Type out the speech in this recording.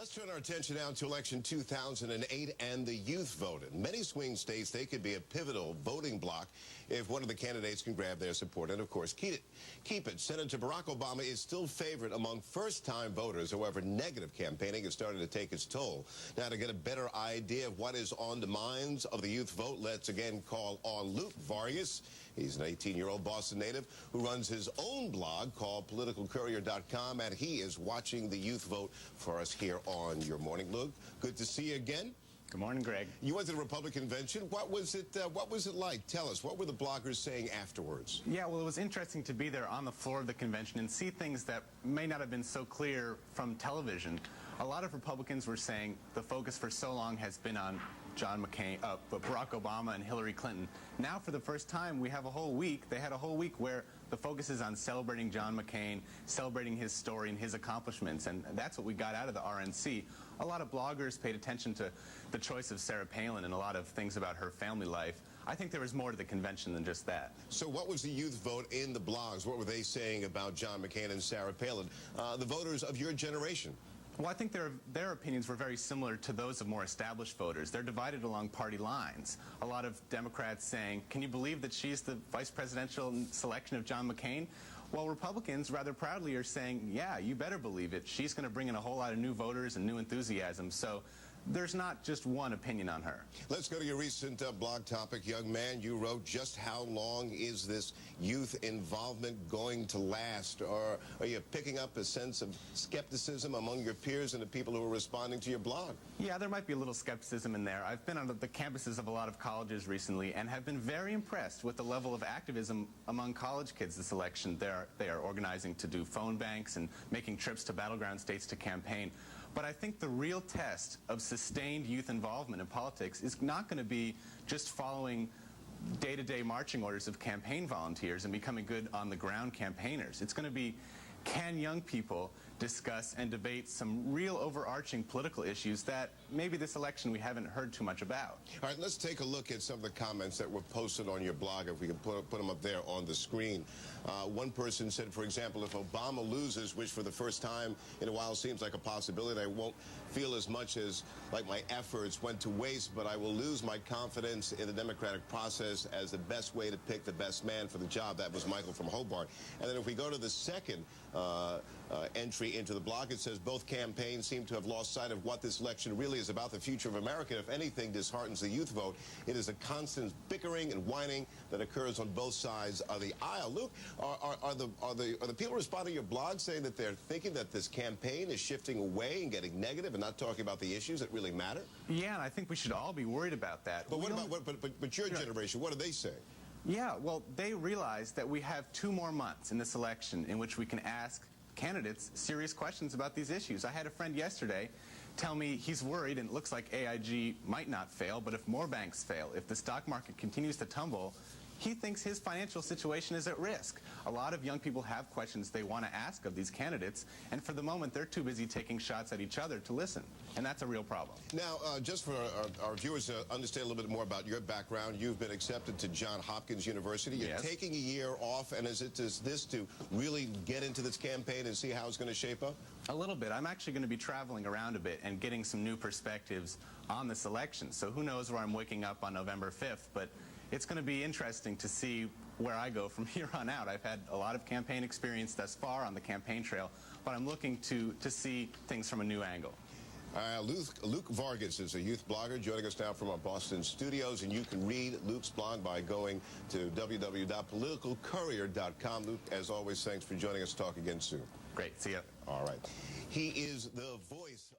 Let's turn our attention now to election 2008 and the youth vote. In many swing states, they could be a pivotal voting bloc if one of the candidates can grab their support and, of course, keep it. Senator Barack Obama is still favored among first-time voters. However, negative campaigning is starting to take its toll. Now, to get a better idea of what is on the minds of the youth vote, let's again call on Luke Vargas. He's an 18-year-old Boston native who runs his own blog called politicalcourier.com, and he is watching the youth vote for us here on Your Morning. Luke, good to see you again. Good morning, Greg. You went to the Republican convention. What was it like? Tell us. What were the bloggers saying afterwards? Yeah, well, it was interesting to be there on the floor of the convention and see things that may not have been so clear from television. A lot of Republicans were saying the focus for so long has been on Barack Obama and Hillary Clinton. Now, for the first time, we have a whole week. They had a whole week where the focus is on celebrating John McCain, celebrating his story and his accomplishments, and that's what we got out of the RNC. A lot of bloggers paid attention to the choice of Sarah Palin and a lot of things about her family life. I think there was more to the convention than just that. So what was the youth vote in the blogs? What were they saying about John McCain and Sarah Palin, the voters of your generation? Well, I think their opinions were very similar to those of more established voters. They're divided along party lines. A lot of Democrats saying, can you believe that she's the vice presidential selection of John McCain? While Republicans rather proudly are saying, yeah, you better believe it. She's going to bring in a whole lot of new voters and new enthusiasm. So there's not just one opinion on her. Let's go to your recent blog topic, young man. You wrote, just how long is this youth involvement going to last? Or are you picking up a sense of skepticism among your peers and the people who are responding to your blog? Yeah, there might be a little skepticism in there. I've been on the campuses of a lot of colleges recently and have been very impressed with the level of activism among college kids this election. They are organizing to do phone banks and making trips to battleground states to campaign. But I think the real test of sustained youth involvement in politics is not going to be just following day-to-day marching orders of campaign volunteers and becoming good on-the-ground campaigners. It's going to be, can young people discuss and debate some real overarching political issues that maybe this election we haven't heard too much about? All right, let's take a look at some of the comments that were posted on your blog, if we can put them up there on the screen. One person said, for example, if Obama loses, which for the first time in a while seems like a possibility, I won't feel as much as like my efforts went to waste, but I will lose my confidence in the democratic process as the best way to pick the best man for the job. That was Michael from Hobart. And then if we go to the second entry into the blog, it says both campaigns seem to have lost sight of what this election really is about, the future of America. If anything disheartens the youth vote, it is a constant bickering and whining that occurs on both sides of the aisle. Luke, are the people responding to your blog saying that they're thinking that this campaign is shifting away and getting negative and not talking about the issues that really matter? Yeah, and I think we should all be worried about that. But what about but your generation? What are they saying? Yeah, well, they realize that we have 2 more months in this election in which we can ask candidates serious questions about these issues. I had a friend yesterday tell me he's worried, and it looks like AIG might not fail, but if more banks fail, if the stock market continues to tumble, he thinks his financial situation is at risk. A lot of young people have questions they want to ask of these candidates, and for the moment, they're too busy taking shots at each other to listen, and that's a real problem. Now, just for our viewers to understand a little bit more about your background, you've been accepted to Johns Hopkins University. You're Yes. taking a year off, and is this to really get into this campaign and see how it's going to shape up? A little bit. I'm actually going to be traveling around a bit and getting some new perspectives on this election, so who knows where I'm waking up on November 5th, but it's going to be interesting to see where I go from here on out. I've had a lot of campaign experience thus far on the campaign trail, but I'm looking to see things from a new angle. Luke Vargas is a youth blogger joining us now from our Boston studios, and you can read Luke's blog by going to www.politicalcourier.com. Luke, as always, thanks for joining us. Talk again soon. Great. See ya. All right. He is the voice